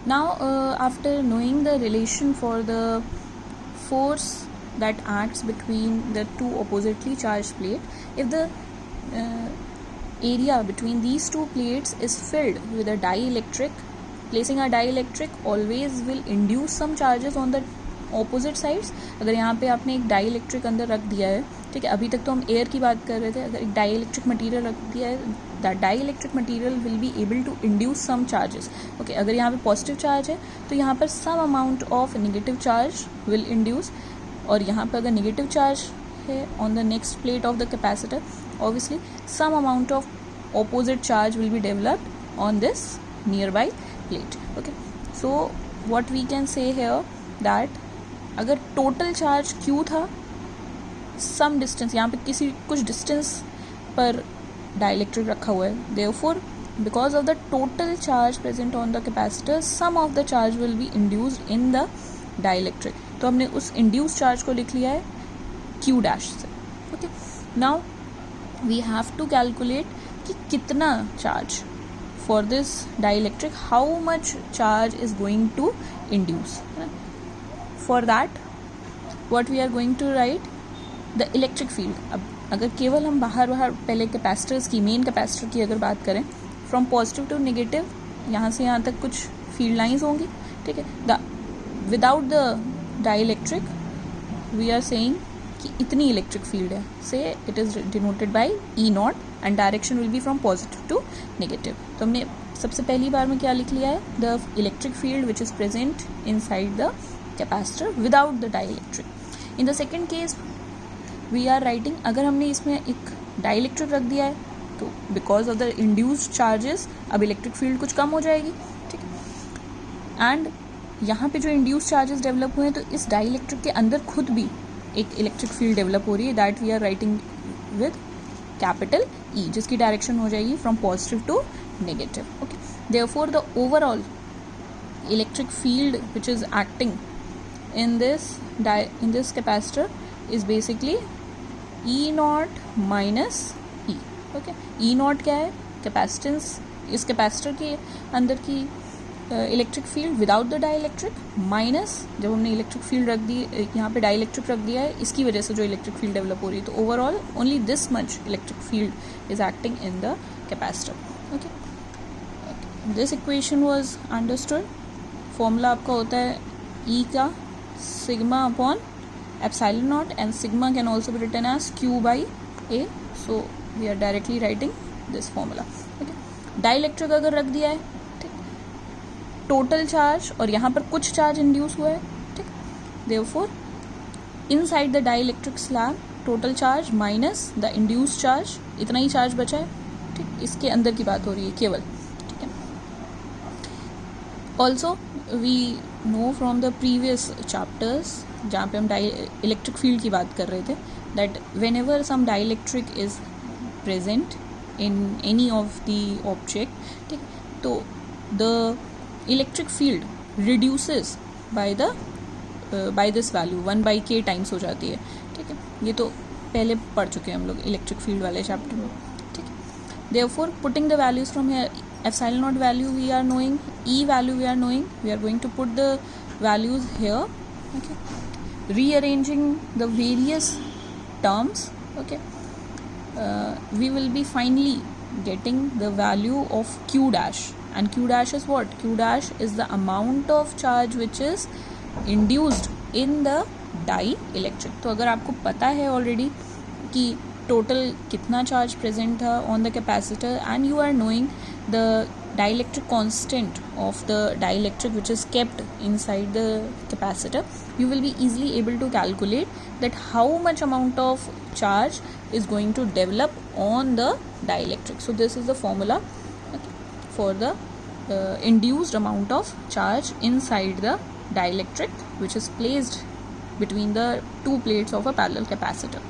Now after knowing the relation for the force that acts between the two oppositely charged plate, if the area between these two plates is filled with a dielectric, placing a dielectric always will induce some charges on the opposite sides. अगर यहाँ पे आपने एक dielectric अंदर रख दिया है, ठीक है, अभी तक तो हम एयर की बात कर रहे थे, अगर एक डाइलेक्ट्रिक मटेरियल रख दिया है, that dielectric material will be able to induce some charges. Okay, अगर यहाँ पे पॉजिटिव चार्ज है तो यहाँ पर some amount of negative charge will induce, और यहाँ पर अगर नेगेटिव चार्ज है on the next plate of the capacitor, obviously some amount of opposite charge will be developed on this nearby plate. Okay, so what we can say here that अगर total charge Q था, some distance, यहाँ पे कुछ distance पर dielectric रखा हुआ है, therefore because of the total charge present on the capacitor, some of the charge will be induced in the dielectric. तो हमने उस induced charge को लिख लिया है Q dash से. Okay, now we have to calculate कि कितना charge for this dielectric, how much charge is going to induce. For that what we are going to write the electric field. अब अगर केवल हम बाहर पहले कैपेसिटर्स की, मेन कैपेसिटर की अगर बात करें, फ्रॉम पॉजिटिव टू नेगेटिव, यहाँ से यहाँ तक कुछ फील्ड लाइंस होंगी, ठीक है. Without the dielectric we are saying कि इतनी इलेक्ट्रिक फील्ड है, say it is denoted by E naught and direction will be from positive to negative. तो हमने सबसे पहली बार में क्या लिख लिया है, the electric field which is present inside the capacitor without the dielectric. In the second case we are writing, अगर हमने इसमें एक डाइलेक्ट्रिक रख दिया है तो because of the induced charges अब इलेक्ट्रिक फील्ड कुछ कम हो जाएगी, ठीक है. एंड यहाँ पे जो इंड्यूस्ड चार्जेस डेवलप हुए हैं, तो इस डाइलेक्ट्रिक के अंदर खुद भी एक इलेक्ट्रिक फील्ड डेवलप हो रही है, that we are writing with capital E, जिसकी डायरेक्शन हो जाएगी from positive to negative. Okay, therefore the overall electric field which is acting in this capacitor is basically E naught minus E. Okay, E naught क्या है, capacitance, इस capacitor के अंदर की electric field without the dielectric, minus जब हमने electric field रख दी, यहाँ पे डाइलेक्ट्रिक रख दिया है, इसकी वजह से जो इलेक्ट्रिक फील्ड डेवलप हो रही है. तो overall only this much electric field is acting in the capacitor. Okay, this equation was understood. Formula आपका होता है E का sigma upon epsilon naught, and sigma can also be written as Q by A. So we are directly writing this formula. Okay, dielectric अगर रख दिया है, ठीक, total charge और यहाँ पर कुछ चार्ज इंड्यूस हुआ है, ठीक, therefore inside the dielectric slab total charge minus the induced charge, इतना ही चार्ज बचा है, ठीक, इसके अंदर की बात हो रही है केवल, ठीक है. Also we know from the previous chapters जहाँ पे हम इलेक्ट्रिक फील्ड की बात कर रहे थे, that whenever some dielectric is present in any of the object, ठीक, तो the electric field reduces by this value 1/k times हो जाती है, ठीक है. ये तो पहले पढ़ चुके हैं हम लोग इलेक्ट्रिक फील्ड वाले चैप्टर में, ठीक है. Therefore putting the values from here, epsilon naught value we are knowing, E value we are knowing, we are going to put the values here. Okay, rearranging the various terms, okay, we will be finally getting the value of Q dash, and Q dash is what? Q dash is the amount of charge which is induced in the dielectric. तो अगर आपको पता है already कि total कितना charge present था on the capacitor, and you are knowing the dielectric constant of the dielectric which is kept inside the capacitor, you will be easily able to calculate that how much amount of charge is going to develop on the dielectric. So this is the formula, okay, for the induced amount of charge inside the dielectric which is placed between the two plates of a parallel capacitor.